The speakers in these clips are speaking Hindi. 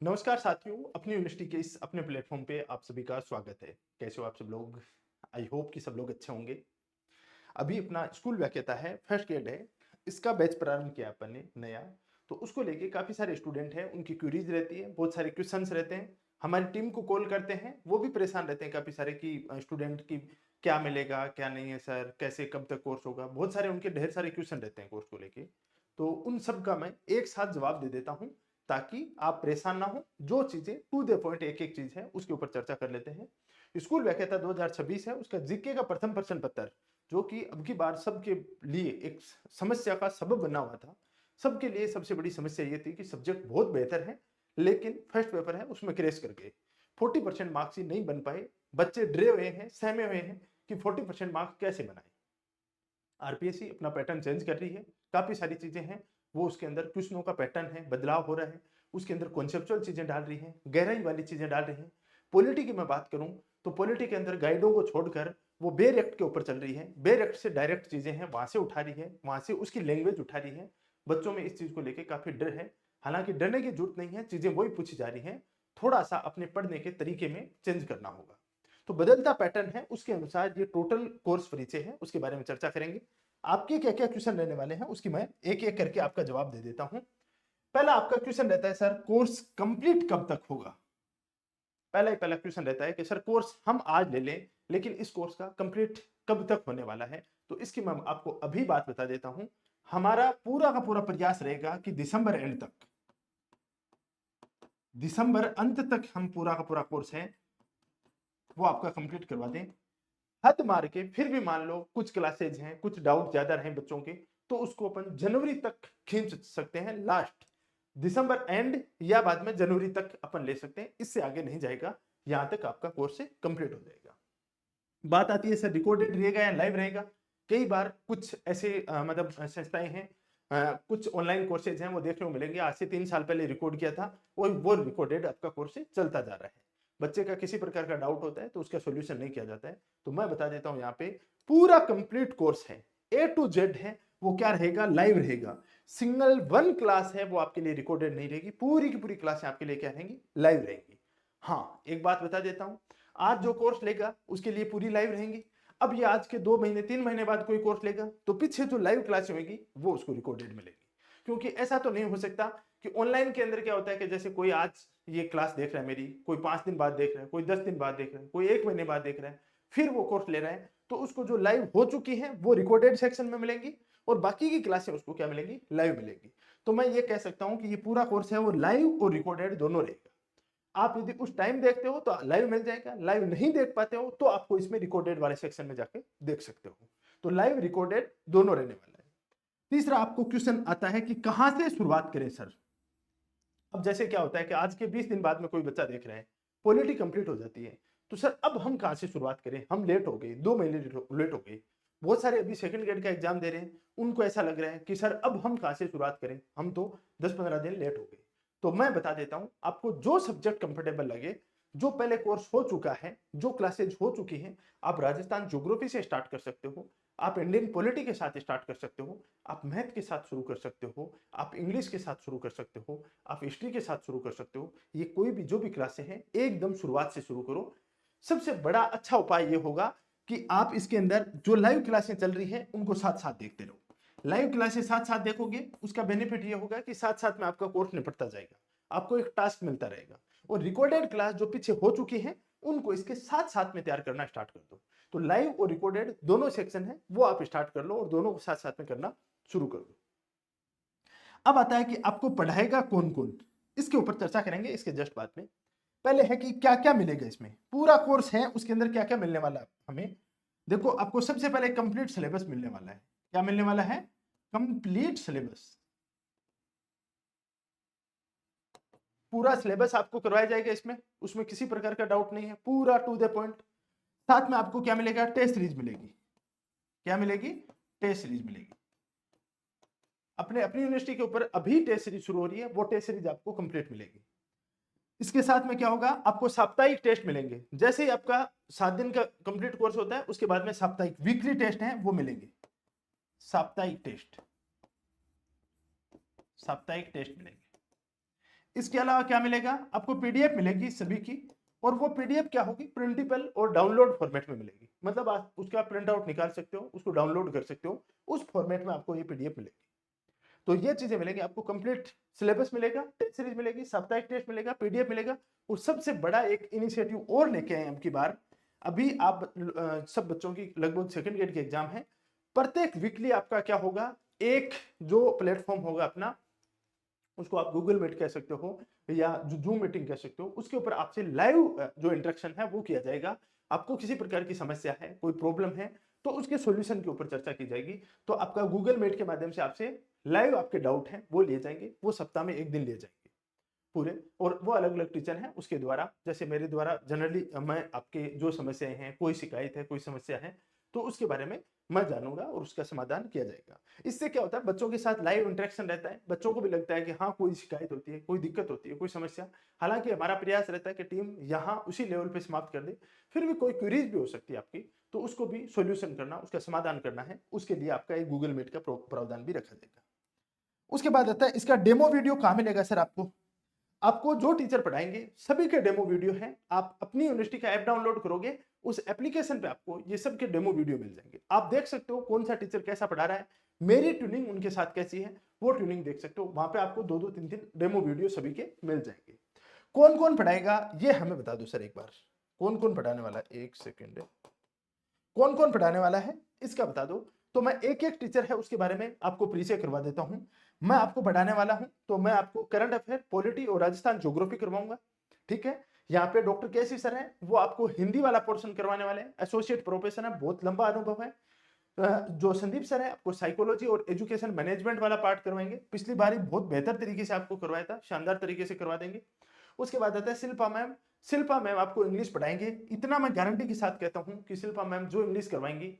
नमस्कार साथियों, अपनी यूनिवर्सिटी के इस अपने प्लेटफॉर्म पे आप सभी का स्वागत है। कैसे हो आप सब लोग? आई होप कि सब लोग अच्छे होंगे। अभी अपना स्कूल व्याख्याता है, फर्स्ट ग्रेड है, इसका बैच प्रारंभ किया अपन ने नया। तो उसको लेके काफ़ी सारे स्टूडेंट हैं, उनकी क्वेरीज रहती है, बहुत सारे क्वेश्चंस रहते हैं। हमारी टीम को कॉल करते हैं, वो भी परेशान रहते हैं काफ़ी सारे कि स्टूडेंट की क्या मिलेगा, क्या नहीं है सर, कैसे कब तक कोर्स होगा। बहुत सारे उनके ढेर सारे क्वेश्चन रहते हैं कोर्स को लेके। तो उन सब का मैं एक साथ जवाब दे देता हूँ ताकि आप परेशान ना हो। जो चीज़ें टू द पॉइंट एक एक चीज़ है उसके ऊपर चर्चा कर लेते हैं। स्कूल व्याख्याता 2026 है, उसका जीके का प्रथम प्रश्न पत्र जो कि अब की बार सबके लिए एक समस्या का सबब बना हुआ था। सबके लिए सबसे बड़ी समस्या ये थी कि सब्जेक्ट बहुत बेहतर है लेकिन फर्स्ट पेपर है उसमें क्रैश कर गए। 40% मार्क्स ही नहीं बन पाए। बच्चे डरे हुए हैं, सहमे हुए हैं कि 40% मार्क्स कैसे बनाए। आरपीएससी अपना पैटर्न चेंज कर रही है। काफ़ी सारी चीज़ें हैं, वो उसके अंदर क्वेश्चनों का पैटर्न है, बदलाव हो रहा है। उसके अंदर कॉन्सेप्चुअल चीज़ें डाल रही है, गहराई वाली चीज़ें डाल रही है। पॉलिटी की मैं बात करूँ तो पॉलिटी के अंदर गाइडों को छोड़कर वो बेर एक्ट के ऊपर चल रही है। बेर एक्ट से डायरेक्ट चीज़ें हैं, वहाँ से उठा रही है, वहाँ से उसकी लैंग्वेज उठा रही है। बच्चों में इस चीज़ को लेकर काफ़ी डर है। हालांकि डरने की जरूरत नहीं है, चीज़ें वही पूछी जा रही हैं। थोड़ा सा अपने पढ़ने के तरीके में चेंज करना होगा। तो बदलता पैटर्न है, उसके अनुसार ये टोटल कोर्स परिचय है, उसके बारे में चर्चा करेंगे। आपके क्या क्या क्वेश्चन रहने वाले हैं उसकी मैं एक एक करके आपका जवाब दे देता हूं। पहला आपका क्वेश्चन रहता है सर, कोर्स कंप्लीट कब तक होगा। पहला क्वेश्चन रहता है कि सर कोर्स हम आज ले लें लेकिन इस कोर्स का कंप्लीट कब तक होने वाला है। तो इसकी मैं आपको अभी बात बता देता हूं। हमारा पूरा का पूरा प्रयास रहेगा कि दिसंबर एंड तक, दिसंबर अंत तक हम पूरा का पूरा कोर्स है वो आपका कंप्लीट करवा दें। हद मार के फिर भी मान लो कुछ क्लासेज हैं, कुछ डाउट ज्यादा रहे बच्चों के, तो उसको अपन जनवरी तक खींच सकते हैं। लास्ट दिसंबर एंड या बाद में जनवरी तक अपन ले सकते हैं, इससे आगे नहीं जाएगा। यहां तक आपका कोर्स कंप्लीट हो जाएगा। बात आती है सर रिकॉर्डेड रहेगा या लाइव रहेगा। कई बार कुछ ऐसे मतलब संस्थाएं हैं, कुछ ऑनलाइन कोर्सेज हैं वो देखने को मिलेंगे। आज से 3 साल पहले रिकॉर्ड किया था, वो रिकॉर्डेड आपका कोर्स चलता जा रहा है। बच्चे का किसी प्रकार का डाउट होता है तो उसका सोल्यूशन नहीं किया जाता है। तो मैं बता देता हूं यहाँ पे पूरा कंप्लीट कोर्स है, ए टू जेड है, वो क्या रहेगा, लाइव रहेगा। सिंगल वन क्लास है वो आपके लिए रिकॉर्डेड नहीं रहेगी, पूरी की पूरी क्लासें आपके लिए क्या रहेंगी, लाइव रहेंगी। हाँ एक बात बता देता हूं, आज जो कोर्स लेगा उसके लिए पूरी लाइव रहेंगी। अब ये आज के 2 महीने 3 महीने बाद कोई कोर्स लेगा तो पीछे जो लाइव क्लास होगी वो उसको रिकॉर्डेड मिलेगी। क्योंकि ऐसा तो नहीं हो सकता कि ऑनलाइन के अंदर क्या होता है कि जैसे कोई आज ये क्लास देख रहा है मेरी, कोई 5 दिन बाद देख रहा है, कोई 10 दिन बाद देख रहा है, कोई 1 महीने बाद देख रहा है, फिर वो कोर्स ले रहा है, तो उसको जो लाइव हो चुकी है वो रिकॉर्डेड सेक्शन में मिलेंगी और बाकी की क्लासें उसको क्या मिलेंगी, लाइव मिलेगी। तो मैं ये कह सकता हूं कि ये पूरा कोर्स है वो लाइव और रिकॉर्डेड दोनों रहेगा। आप यदि उस टाइम देखते हो तो लाइव मिल जाएगा, लाइव नहीं देख पाते हो तो आपको इसमें रिकॉर्डेड वाले सेक्शन में जाके देख सकते हो। तो लाइव रिकॉर्डेड दोनों रहने वाला है। तीसरा आपको क्वेश्चन आता है कि कहां से शुरुआत करें सर। अब जैसे क्या होता है कि आज के 20 दिन बाद में कोई बच्चा देख रहा है, पॉलिटी कंप्लीट हो जाती है, तो सर अब हम कहां से शुरुआत करें, हम लेट हो गए, 2 महीने लेट हो गए। बहुत सारे अभी सेकंड ग्रेड का एग्जाम दे रहे हैं, उनको ऐसा लग रहा है कि सर अब हम कहां से शुरुआत करें, हम तो 10-15 दिन लेट हो गए। तो मैं बता देता हूं आपको जो सब्जेक्ट कंफर्टेबल लगे, जो पहले कोर्स हो चुका है, जो क्लासेज हो चुकी हैं। आप राजस्थान ज्योग्राफी से स्टार्ट कर सकते हो, आप इंडियन पॉलिटी के साथ स्टार्ट कर सकते हो, आप मैथ के साथ शुरू कर सकते हो, आप इंग्लिश के साथ शुरू कर सकते हो, आप हिस्ट्री के साथ शुरू कर सकते हो। ये कोई भी जो भी क्लासें हैं एकदम शुरुआत से शुरू करो। सबसे बड़ा अच्छा उपाय ये होगा कि आप इसके अंदर जो लाइव क्लासें चल रही हैं उनको साथ साथ देखते रहो। लाइव क्लासें साथ साथ देखोगे उसका बेनिफिट ये होगा कि साथ साथ में आपका कोर्स निपटता जाएगा, आपको एक टास्क मिलता रहेगा। और रिकॉर्डेड क्लास जो पीछे हो चुकी है उनको इसके साथ साथ में तैयार करना स्टार्ट कर दो। तो लाइव और रिकॉर्डेड दोनों सेक्शन है वो आप स्टार्ट कर लो और दोनों को साथ साथ में करना शुरू कर दो। अब आता है कि आपको पढ़ाएगा कौन कौन, इसके ऊपर चर्चा करेंगे इसके जस्ट बाद में। पहले है कि क्या क्या मिलेगा इसमें, पूरा कोर्स है उसके अंदर क्या क्या मिलने वाला है हमें। देखो आपको सबसे पहले कंप्लीट सिलेबस मिलने वाला है। क्या मिलने वाला है, कंप्लीट सिलेबस। पूरा सिलेबस आपको करवाया जाएगा इसमें, उसमें किसी प्रकार का डाउट नहीं है, पूरा टू द पॉइंट। साथ में आपको क्या मिलेगा, टेस्ट सीरीज मिलेगी। क्या मिलेगी, टेस्ट सीरीज मिलेगी। अपने अपनी यूनिवर्सिटी के ऊपर अभी टेस्ट सीरीज शुरू हो रही है, वो टेस्ट सीरीज आपको कंप्लीट मिलेगी। इसके साथ में क्या होगा, आपको साप्ताहिक टेस्ट मिलेंगे। जैसे ही आपका 7 दिन का कंप्लीट कोर्स होता है उसके बाद में साप्ताहिक वीकली टेस्ट हैं वो मिलेंगे। साप्ताहिक टेस्ट, साप्ताहिक टेस्ट मिलेंगे। इसके अलावा क्या मिलेगा, आपको पीडीएफ मिलेगी सभी की, और वो पीडीएफ क्या होगी, प्रिंटेबल और डाउनलोड फॉर्मेट में मिलेगी। मतलब आप उसका प्रिंट आउट निकाल सकते हो, उसको डाउनलोड कर सकते हो, उस फॉर्मेट में आपको ये पीडीएफ मिलेगी। तो ये चीजें मिलेंगी आपको, कंप्लीट सिलेबस मिलेगा, टेस्ट सीरीज मिलेगी, साप्ताहिक टेस्ट मिलेगा, पीडीएफ मिलेगा, और सबसे बड़ा एक इनिशिएटिव और लेके आए अब की बार। अभी आप सब बच्चों की लगभग सेकंड ग्रेड की एग्जाम है, प्रत्येक वीकली आपका क्या होगा, एक जो प्लेटफॉर्म होगा अपना, उसको आप गूगल मीट कह सकते हो या जो जूम मीटिंग कह सकते हो, उसके ऊपर आपसे लाइव जो इंटरेक्शन है वो किया जाएगा। आपको किसी प्रकार की समस्या है, कोई प्रॉब्लम है, तो उसके सॉल्यूशन के ऊपर चर्चा की जाएगी। तो आपका गूगल मीट के माध्यम से आपसे लाइव आपके डाउट हैं वो लिए जाएंगे, वो सप्ताह में एक दिन लिए जाएंगे पूरे, और वो अलग अलग टीचर हैं उसके द्वारा, जैसे मेरे द्वारा जनरली मैं आपके जो समस्याएं हैं, कोई शिकायत है, कोई समस्या है, तो उसके बारे में मैं जानूंगा और उसका समाधान किया जाएगा। इससे क्या होता है, बच्चों के साथ लाइव इंटरेक्शन रहता है, बच्चों को भी लगता है कि हाँ कोई शिकायत होती है, कोई दिक्कत होती है, कोई समस्या, हालांकि हमारा प्रयास रहता है कि टीम यहाँ उसी लेवल पे समाप्त कर दे, फिर भी कोई क्वेरीज भी हो सकती है आपकी, तो उसको भी सोल्यूशन करना, उसका समाधान करना है, उसके लिए आपका एक गूगल मीट का प्रावधान भी रखा जाएगा। उसके बाद आता है इसका डेमो वीडियो कहाँ मिलेगा सर आपको, आपको जो टीचर पढ़ाएंगे सभी के डेमो वीडियो हैं, आप अपनी यूनिवर्सिटी का ऐप डाउनलोड करोगे, उस एप्लीकेशन पे आपको ये सब के डेमो वीडियो मिल जाएंगे, आप देख सकते हो कौन सा टीचर कैसा पढ़ा रहा है, मेरी ट्यूनिंग उनके साथ कैसी है, वो ट्यूनिंग देख सकते हो, वहां पे आपको 2-2 3-3 डेमो वीडियो सभी के मिल जाएंगे। कौन कौन पढ़ाएगा ये हमें बता दो सर एक बार, कौन कौन पढ़ाने वाला है, एक सेकेंड, कौन कौन पढ़ाने वाला है इसका बता दो, तो मैं एक एक टीचर है उसके बारे में आपको परिचय करवा देता हूं। मैं आपको पढ़ाने वाला हूं, तो मैं आपको करंट अफेयर, पॉलिटी और राजस्थान ज्योग्राफी करवाऊंगा, ठीक है। यहाँ पे डॉक्टर केसी सर हैं, वो आपको हिंदी वाला पोर्शन करवाने वाले हैं, एसोसिएट प्रोफेसर है, बहुत लंबा अनुभव है। जो संदीप सर है आपको साइकोलॉजी और एजुकेशन मैनेजमेंट वाला पार्ट करवाएंगे, पिछली बार ही बहुत बेहतर तरीके से आपको करवाया था, शानदार तरीके से करवा देंगे। उसके बाद आता है शिल्पा मैम, शिल्पा मैम आपको इंग्लिश पढ़ाएंगे, इतना मैं गारंटी के साथ कहता हूं कि शिल्पा मैम जो इंग्लिश करवाएंगी,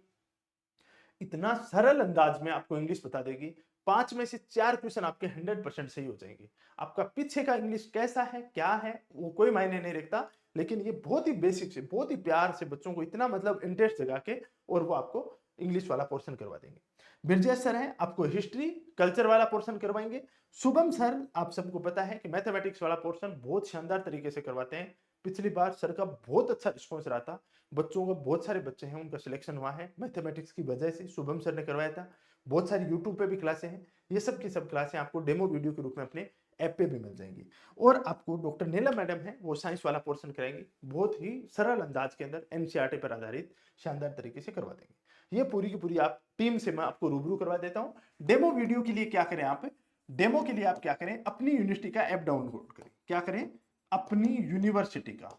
इतना सरल अंदाज में आपको इंग्लिश बता देगी, 5 में से 4 क्वेश्चन आपके 100% सही हो जाएंगे। आपका पीछे का इंग्लिश कैसा है, क्या है, वो कोई मायने नहीं रखता, लेकिन ये बहुत ही बेसिक से, बहुत ही प्यार से बच्चों को इतना मतलब इंटरेस्ट जगा के, और वो आपको इंग्लिश वाला पोर्शन करवा देंगे। बिरजेश सर हैं, आपको हिस्ट्री, कल्चर वाला पोर्शन करवाएंगे। शुभम सर, आप सबको पता है कि मैथमेटिक्स वाला पोर्शन बहुत शानदार तरीके से करवाते हैं, पिछली बार सर का बहुत अच्छा रिस्पॉन्स रहा था, बच्चों को, बहुत सारे बच्चे हैं उनका सिलेक्शन हुआ है मैथमेटिक्स की वजह से, शुभम सर ने करवाया था। बहुत सारी यूट्यूब पे भी क्लासें हैं, ये सब की सब क्लासें आपको डेमो वीडियो के रूप में अपने ऐप पे भी मिल जाएंगी। और आपको डॉक्टर नीलम मैडम है, वो साइंस वाला पोर्शन कराएंगे, बहुत ही सरल अंदाज के अंदर एनसीईआरटी पर आधारित शानदार तरीके से करवा देंगे। ये पूरी की पूरी आप टीम से मैं आपको रूबरू करवा देता हूँ। डेमो वीडियो के लिए क्या करें, आप डेमो के लिए आप क्या करें, अपनी यूनिवर्सिटी का ऐप डाउनलोड करें, क्या करें, अपनी यूनिवर्सिटी का,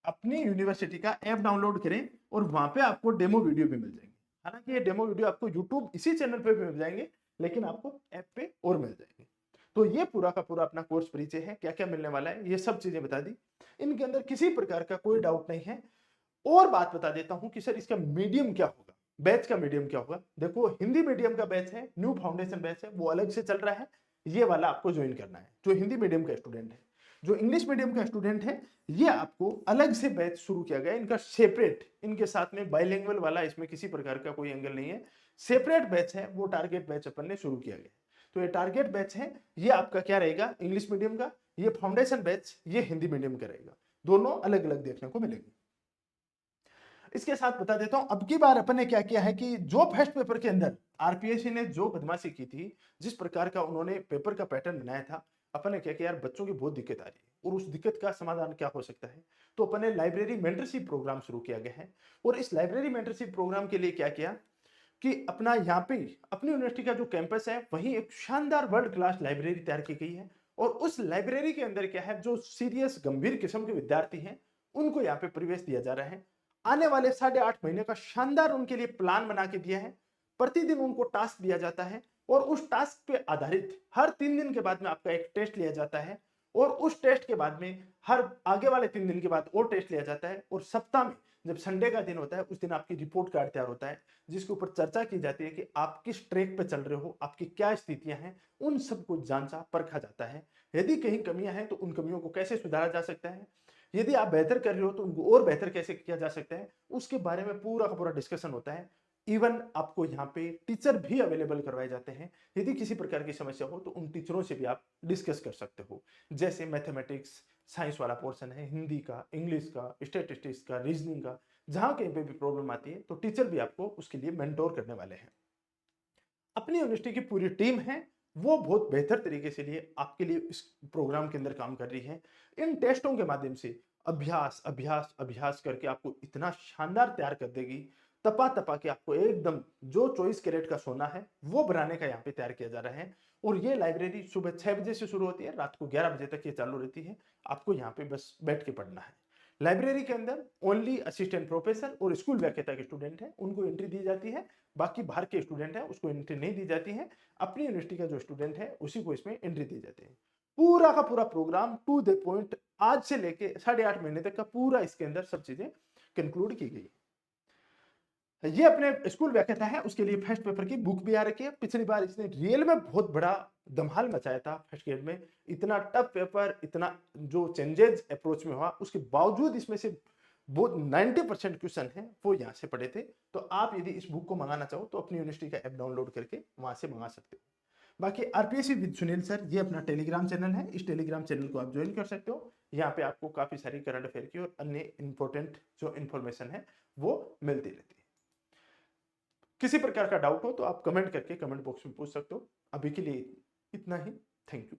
अपनी यूनिवर्सिटी का ऐप डाउनलोड करें, और वहां पे आपको डेमो वीडियो भी मिल जाएंगे। हालांकि ये डेमो वीडियो आपको यूट्यूब इसी चैनल पे भी मिल जाएंगे, लेकिन आपको ऐप पे और मिल जाएंगे। तो ये पूरा का पूरा अपना कोर्स परिचय है, क्या क्या मिलने वाला है ये सब चीजें बता दी, इनके अंदर किसी प्रकार का कोई डाउट नहीं है। और बात बता देता हूं कि सर इसका मीडियम क्या होगा, बैच का मीडियम क्या होगा। देखो हिंदी मीडियम का बैच है, न्यू फाउंडेशन बैच है, वो अलग से चल रहा है, ये वाला आपको ज्वाइन करना है जो हिंदी मीडियम का स्टूडेंट है। जो इंग्लिश मीडियम का स्टूडेंट है, ये आपको अलग से बैच शुरू किया गया है, इनका सेपरेट, इनके साथ में बाइलिंगुअल वाला, इसमें किसी प्रकार का कोई एंगल नहीं है, सेपरेट बैच है, वो टारगेट बैच अपन ने शुरू किया गया। तो ये टारगेट बैच है, ये आपका क्या रहेगा, इंग्लिश मीडियम का, ये फाउंडेशन बैच ये हिंदी मीडियम का रहेगा, दोनों अलग अलग देखने को मिलेंगे। इसके साथ बता देता हूं, अब की बार अपन ने क्या किया है कि जो फर्स्ट पेपर के अंदर आरपीएससी ने जो बदमाशी की थी, जिस प्रकार का उन्होंने पेपर का पैटर्न बनाया था, अपन ने क्या किया यार, बच्चों की बहुत दिक्कत आ रही है, और उस दिक्कत का समाधान क्या हो सकता है, तो अपन ने लाइब्रेरी मेंटरशिप प्रोग्राम शुरू किया गया है। और इस लाइब्रेरी मेंटरशिप प्रोग्राम के लिए क्या किया कि अपना यहाँ पे अपनी यूनिवर्सिटी का जो कैंपस है, वहीं एक शानदार वर्ल्ड क्लास लाइब्रेरी तैयार की गई है, और उस लाइब्रेरी के अंदर क्या है, जो सीरियस गंभीर किस्म के विद्यार्थी हैं, उनको यहाँ पे प्रवेश दिया जा रहा है। आने वाले 8.5 महीने का शानदार उनके लिए प्लान बना के दिया है, प्रतिदिन उनको टास्क दिया जाता है, और उस टास्क पे आधारित हर 3 दिन के बाद में आपका एक टेस्ट लिया जाता है, और उस टेस्ट के बाद में हर आगे वाले 3 दिन के बाद और टेस्ट लिया जाता है, और सप्ताह में जब संडे का दिन होता है, उस दिन आपकी रिपोर्ट कार्ड तैयार होता है, जिसके ऊपर चर्चा की जाती है कि आप किस ट्रैक पे चल रहे हो, आपकी क्या स्थितियां हैं, उन सबको जांचा परखा जाता है। यदि कहीं कमियां हैं तो उन कमियों को कैसे सुधारा जा सकता है, यदि आप बेहतर कर रहे हो तो उनको और बेहतर कैसे किया जा सकता है, उसके बारे में पूरा का पूरा डिस्कशन होता है। इवन आपको यहाँ पे टीचर भी अवेलेबल करवाए जाते हैं। यदि किसी प्रकार की समस्या हो तो उन टीचरों से भी आप डिस्कस कर सकते हो। जैसे मैथमेटिक्स, साइंस वाला पोर्शन है, हिंदी का, इंग्लिश का, स्टैटिस्टिक्स का, रीजनिंग का, जहाँ कहीं पे भी प्रॉब्लम आती है तो टीचर भी आपको उसके लिए मेंटोर करने वाले हैं। अपनी यूनिवर्सिटी की पूरी टीम है, वो बहुत बेहतर तरीके से लिए आपके लिए इस प्रोग्राम के अंदर काम कर रही है। इन टेस्टों के माध्यम से अभ्यास, अभ्यास, अभ्यास करके आपको इतना शानदार तैयार कर देगी, तपा-तपा के आपको एकदम जो 24 कैरेट का सोना है, वो बनाने का यहाँ पे तैयार किया जा रहा है। और ये लाइब्रेरी सुबह 6 बजे से शुरू होती है, रात को 11 बजे तक ये चालू रहती है। आपको यहाँ पे बस बैठ के पढ़ना है। लाइब्रेरी के अंदर ओनली असिस्टेंट प्रोफेसर और स्कूल व्याख्याता के स्टूडेंट हैं, उनको एंट्री दी जाती है। बाकी बाहर के स्टूडेंट हैं, उसको एंट्री नहीं दी जाती है। अपनी यूनिवर्सिटी का जो स्टूडेंट है, उसी को इसमें एंट्री दी जाती है। पूरा का पूरा प्रोग्राम टू द पॉइंट आज से लेके 8.5 महीने तक का पूरा इसके अंदर सब चीजें कंक्लूड की गई। ये अपने स्कूल व्याख्याता है, उसके लिए फर्स्ट पेपर की बुक भी आ रखी है। पिछली बार इसने रियल में बहुत बड़ा धमाल मचाया था फर्स्ट ग्रेड में। इतना टफ पेपर, इतना जो चेंजेस अप्रोच में हुआ, उसके बावजूद इसमें से वो 90% क्वेश्चन है वो यहाँ से पढ़े थे। तो आप यदि इस बुक को मंगाना चाहो तो अपनी यूनिवर्सिटी का ऐप डाउनलोड करके वहां से मंगा सकते हो। बाकी आरपीएससी विद सुनील सर, ये अपना टेलीग्राम चैनल है। इस टेलीग्राम चैनल को आप ज्वाइन कर सकते हो। यहाँ पे आपको काफी सारी करंट अफेयर की और अन्य इंपॉर्टेंट जो इन्फॉर्मेशन है वो मिलती रहती है। किसी प्रकार का डाउट हो तो आप कमेंट करके कमेंट बॉक्स में पूछ सकते हो। अभी के लिए इतना ही। Thank you.